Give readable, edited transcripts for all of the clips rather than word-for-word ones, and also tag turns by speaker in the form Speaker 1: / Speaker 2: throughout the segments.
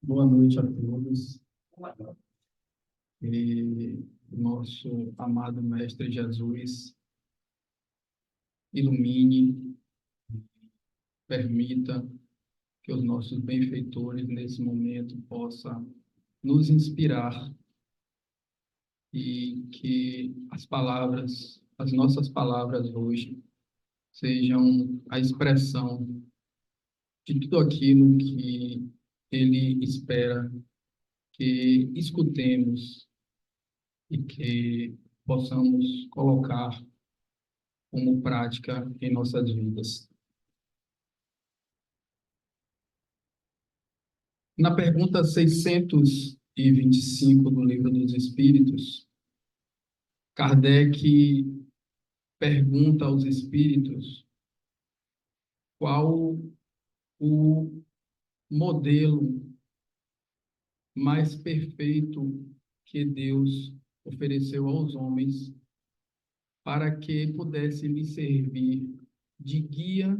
Speaker 1: Boa noite a todos. E nosso amado Mestre Jesus ilumine, permita que os nossos benfeitores nesse momento possam nos inspirar e que as nossas palavras hoje sejam a expressão de tudo aquilo que Ele espera que escutemos e que possamos colocar como prática em nossas vidas. Na pergunta 625 do Livro dos Espíritos, Kardec pergunta aos espíritos qual o modelo mais perfeito que Deus ofereceu aos homens para que pudesse lhe servir de guia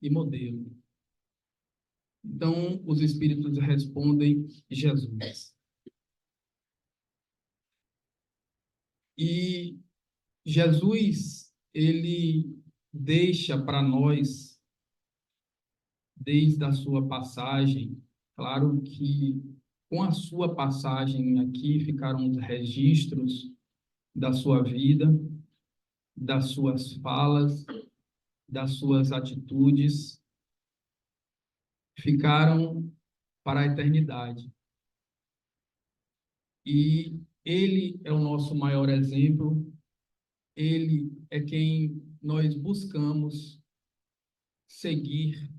Speaker 1: e modelo. Então, os espíritos respondem Jesus. E Jesus, ele deixa para nós, desde a sua passagem, claro que com a sua passagem aqui ficaram os registros da sua vida, das suas falas, das suas atitudes, ficaram para a eternidade. E ele é o nosso maior exemplo, ele é quem nós buscamos seguir,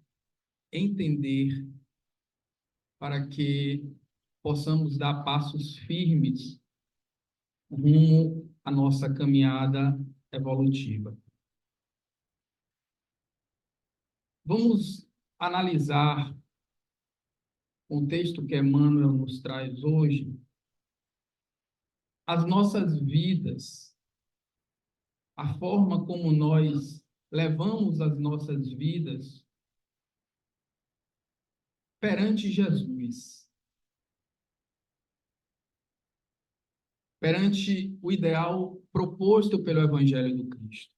Speaker 1: entender, para que possamos dar passos firmes rumo à nossa caminhada evolutiva. Vamos analisar o texto que Emmanuel nos traz hoje, as nossas vidas, a forma como nós levamos as nossas vidas perante Jesus, perante o ideal proposto pelo Evangelho do Cristo.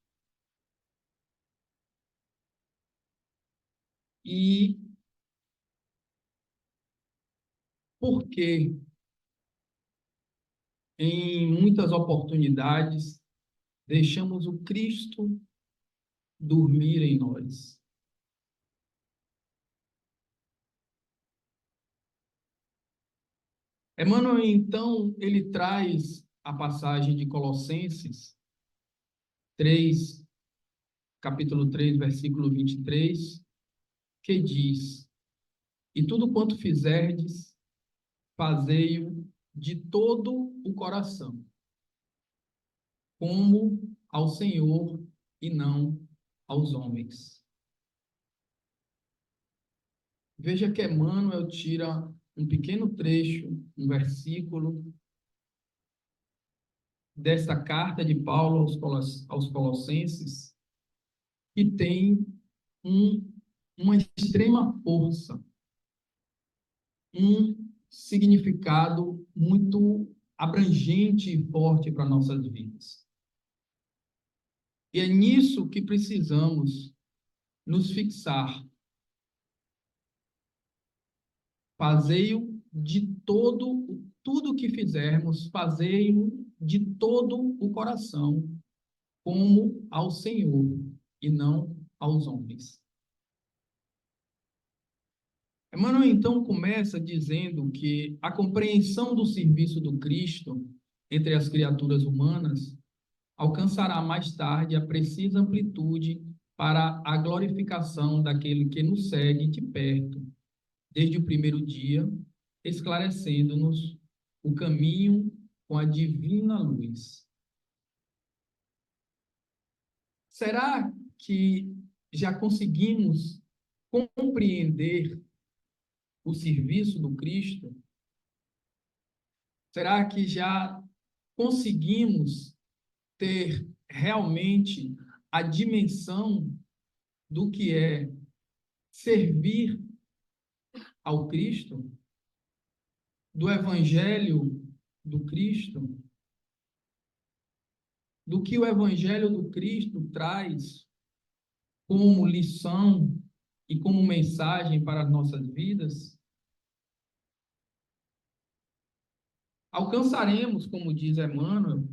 Speaker 1: E por que, em muitas oportunidades, deixamos o Cristo dormir em nós? Emmanuel, então, ele traz a passagem de Colossenses 3, capítulo 3, versículo 23, que diz: E tudo quanto fizerdes, fazei-o de todo o coração, como ao Senhor e não aos homens. Veja que Emmanuel tira um pequeno trecho, um versículo desta carta de Paulo aos Colossenses, que tem uma extrema força, um significado muito abrangente e forte para nossas vidas. E é nisso que precisamos nos fixar. Fazei-o de tudo que fizermos, fazei-o de todo o coração, como ao Senhor e não aos homens. Emmanuel, então, começa dizendo que a compreensão do serviço do Cristo entre as criaturas humanas alcançará mais tarde a precisa amplitude para a glorificação daquele que nos segue de perto, desde o primeiro dia, esclarecendo-nos o caminho com a divina luz. Será que já conseguimos compreender o serviço do Cristo? Será que já conseguimos ter realmente a dimensão do que é servir ao Cristo? do Evangelho do Cristo, do que o Evangelho do Cristo traz como lição e como mensagem para as nossas vidas, alcançaremos, como diz Emmanuel,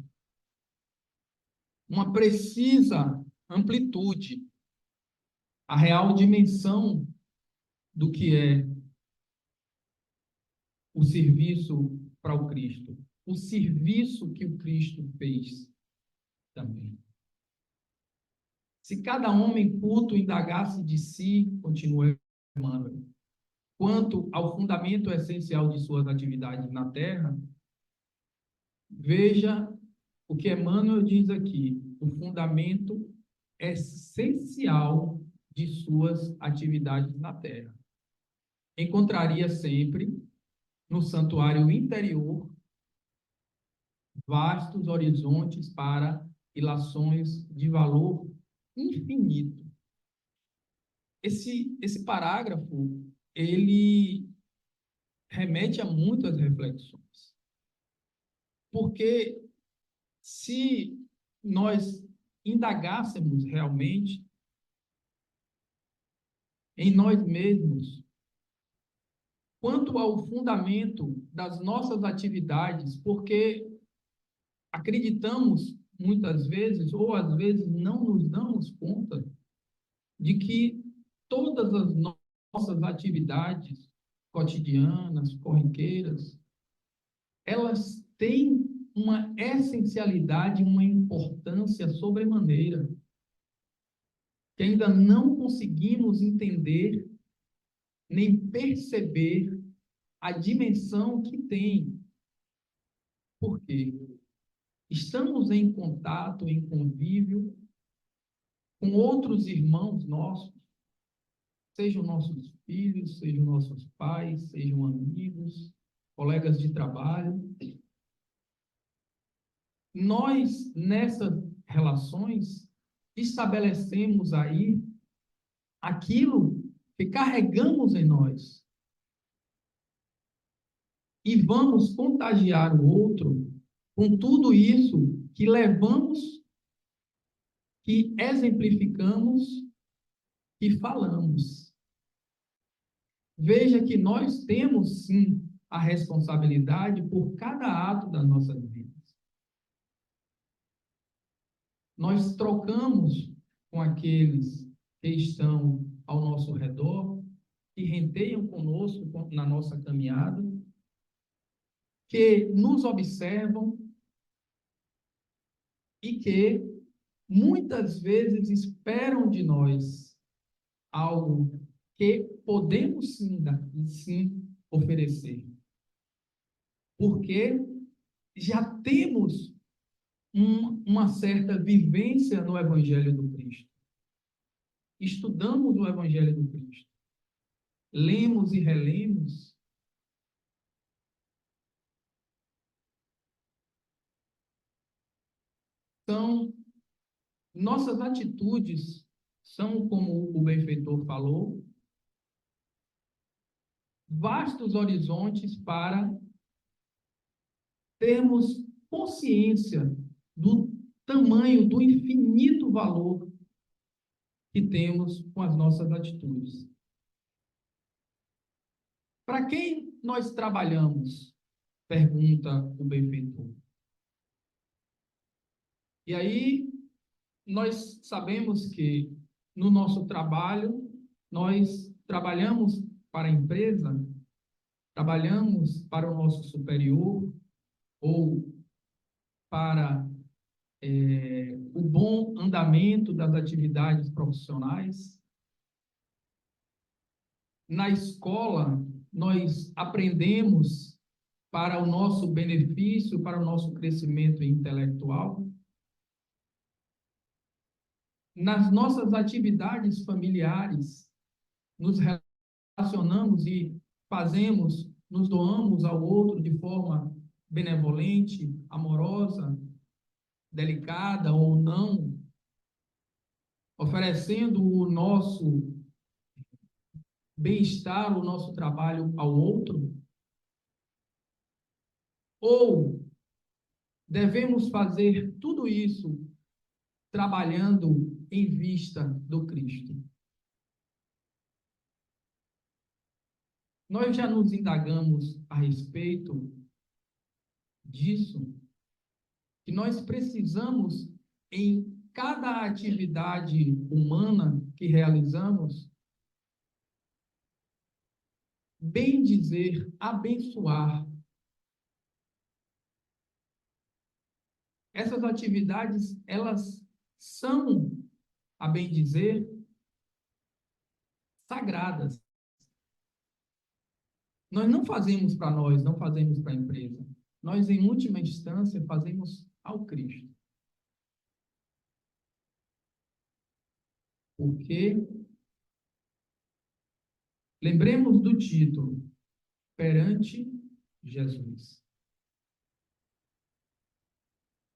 Speaker 1: uma precisa amplitude, a real dimensão do que é o serviço para o Cristo, o serviço que o Cristo fez também. Se cada homem culto indagasse de si, continua Emmanuel, quanto ao fundamento essencial de suas atividades na Terra, veja o que Emmanuel diz aqui, o fundamento essencial de suas atividades na Terra. Encontraria sempre, no santuário interior, vastos horizontes para ilações de valor infinito. Esse parágrafo, ele remete a muitas reflexões. Porque se nós indagássemos realmente em nós mesmos quanto ao fundamento das nossas atividades, porque acreditamos muitas vezes, ou às vezes não nos damos conta, de que todas as nossas atividades cotidianas, corriqueiras, elas têm uma essencialidade, uma importância sobremaneira, que ainda não conseguimos entender nem perceber a dimensão que tem. Por quê? Estamos em contato, em convívio com outros irmãos nossos, sejam nossos filhos, sejam nossos pais, sejam amigos, colegas de trabalho. Nós, nessas relações, estabelecemos aí aquilo que carregamos em nós e vamos contagiar o outro com tudo isso que levamos, que exemplificamos e falamos. Veja que nós temos, sim, a responsabilidade por cada ato das nossas vidas. Nós trocamos com aqueles que estão ao nosso redor, que renteiam conosco na nossa caminhada, que nos observam e que muitas vezes esperam de nós algo que podemos sim oferecer. Porque já temos uma certa vivência no Evangelho do Cristo. Estudamos o Evangelho do Cristo. Lemos e relemos. Então, nossas atitudes são, como o benfeitor falou, vastos horizontes para termos consciência do tamanho, do infinito valor que temos com as nossas atitudes. Para quem nós trabalhamos? Pergunta o benfeitor. E aí, nós sabemos que no nosso trabalho, nós trabalhamos para a empresa, trabalhamos para o nosso superior ou para o bom andamento das atividades profissionais. Na escola, nós aprendemos para o nosso benefício, para o nosso crescimento intelectual. Nas nossas atividades familiares, nos relacionamos e fazemos, nos doamos ao outro de forma benevolente, amorosa, delicada ou não, oferecendo o nosso bem-estar, o nosso trabalho ao outro. Ou devemos fazer tudo isso trabalhando em vista do Cristo? Nós já nos indagamos a respeito disso, que nós precisamos, em cada atividade humana que realizamos, bem dizer, abençoar. Essas atividades, elas são, a bem dizer, sagradas. Nós não fazemos para nós, não fazemos para a empresa. Nós, em última instância, fazemos ao Cristo. Porque, lembremos do título, perante Jesus.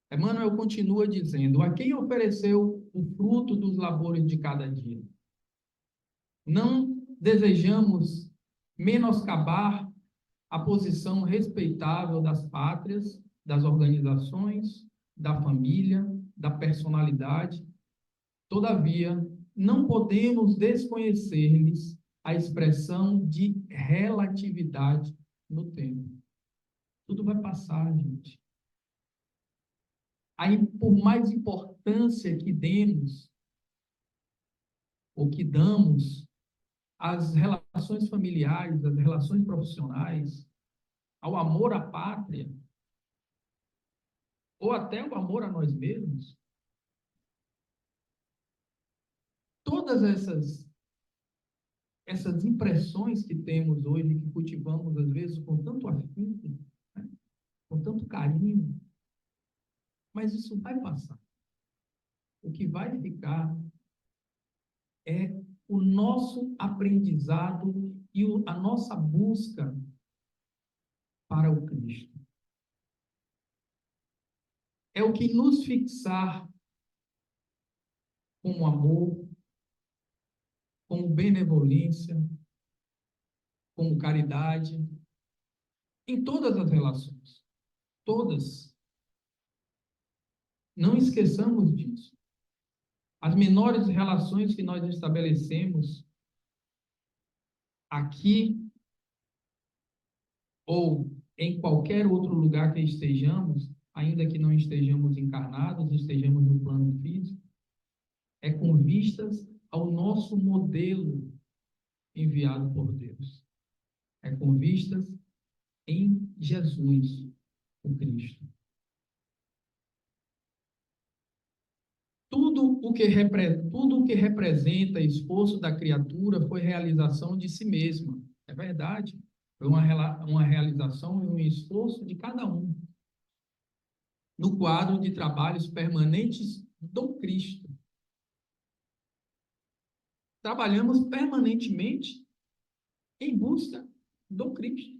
Speaker 1: Emmanuel continua dizendo: a quem ofereceu o fruto dos labores de cada dia. Não desejamos menoscabar a posição respeitável das pátrias, das organizações, da família, da personalidade. Todavia, não podemos desconhecer-lhes a expressão de relatividade no tempo. Tudo vai passar, gente. Aí, por mais importância que demos, ou que damos, às relações familiares, às relações profissionais, ao amor à pátria, ou até o amor a nós mesmos, todas essas impressões que temos hoje, que cultivamos às vezes com tanto afinco, né? Com tanto carinho, mas isso vai passar. O que vai ficar é o nosso aprendizado e a nossa busca para o Cristo. É o que nos fixar como amor, como benevolência, como caridade, em todas as relações. Todas. Não esqueçamos disso. As menores relações que nós estabelecemos aqui ou em qualquer outro lugar que estejamos, ainda que não estejamos encarnados, estejamos no plano físico, é com vistas ao nosso modelo enviado por Deus. É com vistas em Jesus, o Cristo. Tudo o que representa esforço da criatura foi realização de si mesma. É verdade. Foi uma realização e um esforço de cada um. No quadro de trabalhos permanentes do Cristo. Trabalhamos permanentemente em busca do Cristo.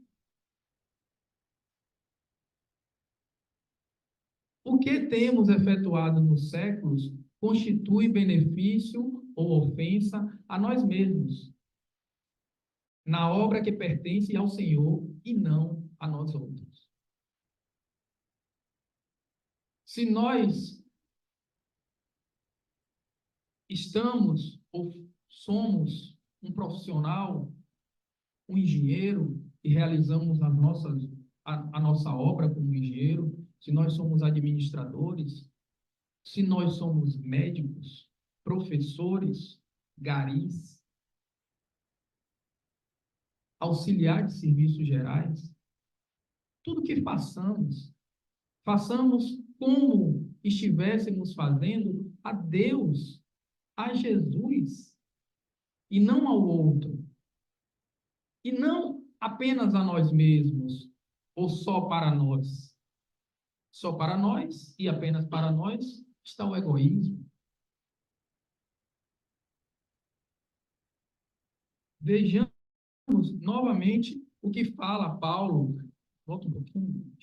Speaker 1: O que temos efetuado nos séculos constitui benefício ou ofensa a nós mesmos, na obra que pertence ao Senhor e não a nós outros. Se nós estamos ou somos um profissional, um engenheiro, e realizamos a nossa obra como engenheiro, se nós somos administradores, se nós somos médicos, professores, garis, auxiliares de serviços gerais, tudo que façamos, façamos como estivéssemos fazendo a Deus, a Jesus, e não ao outro. E não apenas a nós mesmos, ou só para nós. Só para nós e apenas para nós está o egoísmo. Vejamos novamente o que fala Paulo. Volta um pouquinho.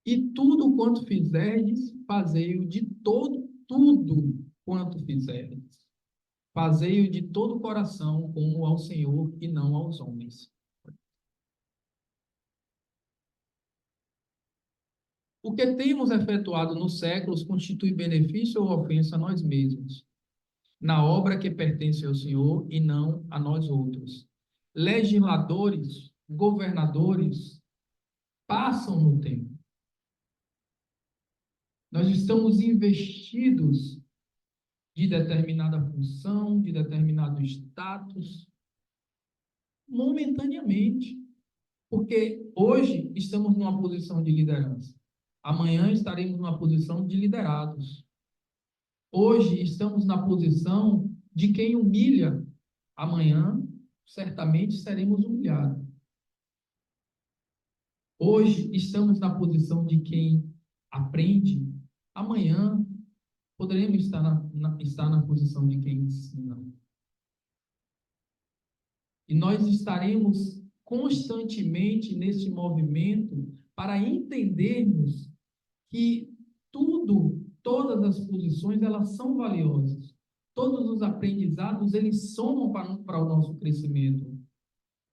Speaker 1: E tudo quanto fizerdes, fazei-o de tudo quanto fizerdes. Fazei-o de todo o coração, como ao Senhor e não aos homens. O que temos efetuado nos séculos constitui benefício ou ofensa a nós mesmos, na obra que pertence ao Senhor e não a nós outros. Legisladores, governadores, passam no tempo. Nós estamos investidos de determinada função, de determinado status, momentaneamente, porque hoje estamos numa posição de liderança. Amanhã estaremos numa posição de liderados. Hoje estamos na posição de quem humilha. Amanhã, certamente, seremos humilhados. Hoje estamos na posição de quem aprende. Amanhã poderemos estar na posição de quem ensina. E nós estaremos constantemente nesse movimento para entendermos que todas as posições, elas são valiosas. Todos os aprendizados, eles somam para o nosso crescimento.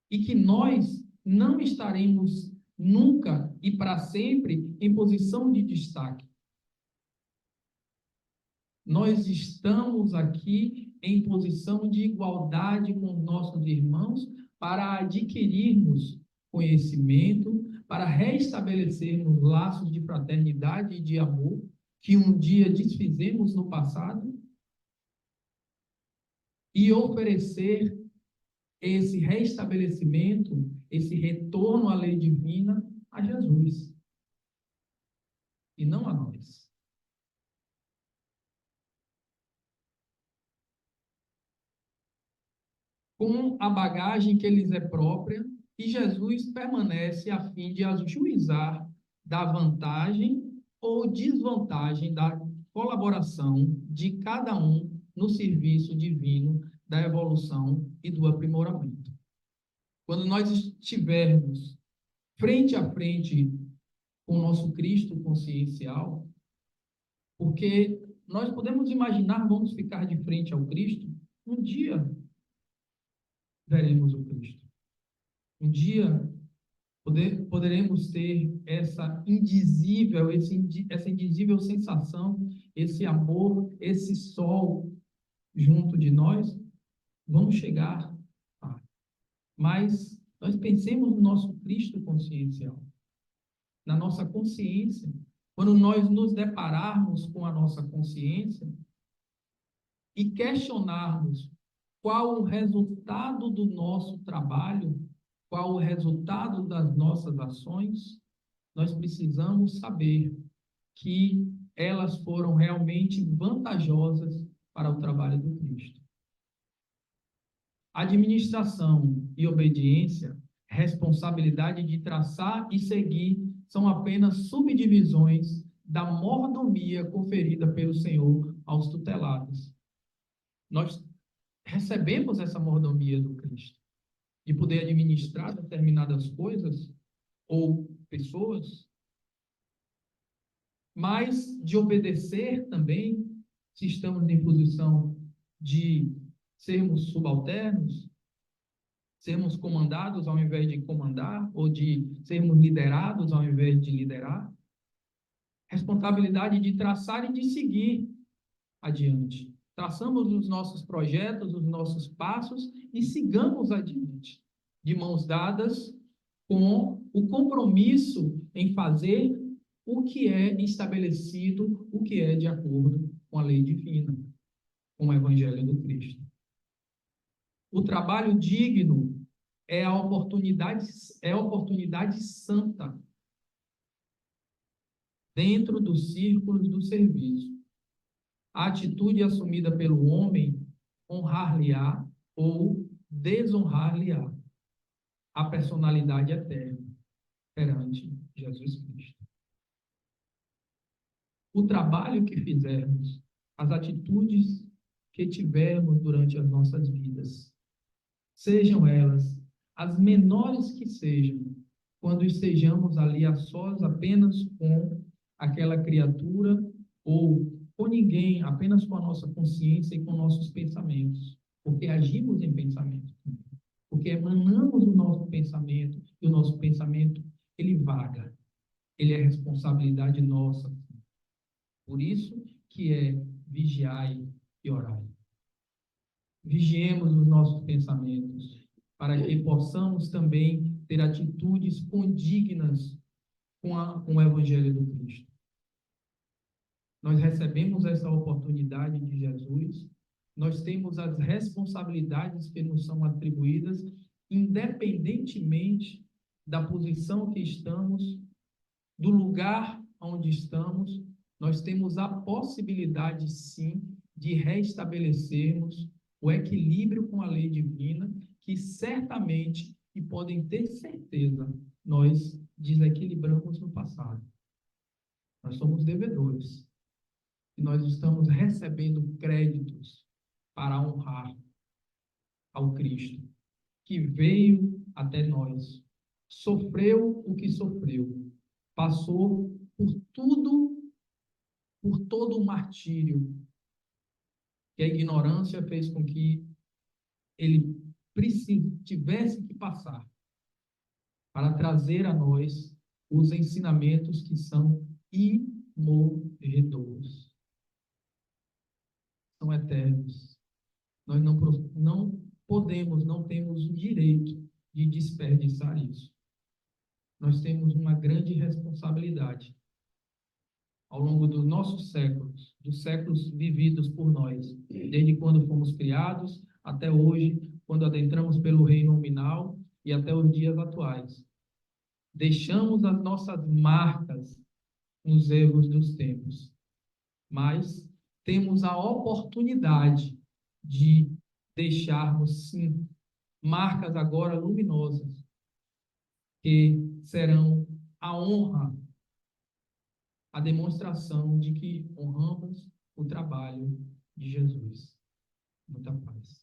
Speaker 1: E que nós não estaremos nunca e para sempre em posição de destaque. Nós estamos aqui em posição de igualdade com os nossos irmãos para adquirirmos conhecimento, para restabelecermos laços de fraternidade e de amor que um dia desfizemos no passado e oferecer esse restabelecimento, esse retorno à lei divina a Jesus e não a nós. Com a bagagem que lhes é própria, e Jesus permanece a fim de ajuizar da vantagem ou desvantagem da colaboração de cada um no serviço divino da evolução e do aprimoramento. Quando nós estivermos frente a frente com o nosso Cristo consciencial, porque nós podemos imaginar, vamos ficar de frente ao Cristo, um dia veremos o Cristo. Um dia poderemos ter essa indizível sensação, esse amor, esse sol junto de nós. Vamos chegar lá. Mas nós pensemos no nosso Cristo consciencial, na nossa consciência. Quando nós nos depararmos com a nossa consciência e questionarmos qual o resultado do nosso trabalho, qual o resultado das nossas ações, nós precisamos saber que elas foram realmente vantajosas para o trabalho do Cristo. Administração e obediência, responsabilidade de traçar e seguir, são apenas subdivisões da mordomia conferida pelo Senhor aos tutelados. Nós recebemos essa mordomia do Cristo, de poder administrar determinadas coisas ou pessoas, mas de obedecer também, se estamos em posição de sermos subalternos, sermos comandados ao invés de comandar, ou de sermos liderados ao invés de liderar. Responsabilidade de traçar e de seguir adiante. Traçamos os nossos projetos, os nossos passos e sigamos adiante, de mãos dadas, com o compromisso em fazer o que é estabelecido, o que é de acordo com a lei divina, com o Evangelho do Cristo. O trabalho digno é a oportunidade santa dentro dos círculos do serviço. A atitude assumida pelo homem honrar-lhe-á ou desonrar-lhe-á a personalidade eterna perante Jesus Cristo. O trabalho que fizermos, as atitudes que tivermos durante as nossas vidas, sejam elas as menores que sejam, quando estejamos ali a sós apenas com aquela criatura ou com ninguém, apenas com a nossa consciência e com nossos pensamentos, porque agimos em pensamento, porque emanamos o nosso pensamento e o nosso pensamento, ele vaga, ele é responsabilidade nossa. Por isso que é vigiai e orai. Vigiemos os nossos pensamentos, para que possamos também ter atitudes condignas com o Evangelho do Cristo. Nós recebemos essa oportunidade de Jesus, nós temos as responsabilidades que nos são atribuídas, independentemente da posição que estamos, do lugar onde estamos, nós temos a possibilidade, sim, de restabelecermos o equilíbrio com a lei divina, que certamente, e podem ter certeza, nós desequilibramos no passado. Nós somos devedores. E nós estamos recebendo créditos para honrar ao Cristo, que veio até nós, sofreu o que sofreu, passou por tudo, por todo o martírio que a ignorância fez com que ele tivesse que passar, para trazer a nós os ensinamentos que são imorredouros, são eternos. Nós não podemos, não temos o direito de desperdiçar isso. Nós temos uma grande responsabilidade ao longo dos nossos séculos, dos séculos vividos por nós, desde quando fomos criados até hoje, quando adentramos pelo reino nominal e até os dias atuais. Deixamos as nossas marcas nos erros dos tempos, mas temos a oportunidade de deixarmos, sim, marcas agora luminosas, que serão a honra, a demonstração de que honramos o trabalho de Jesus. Muita paz.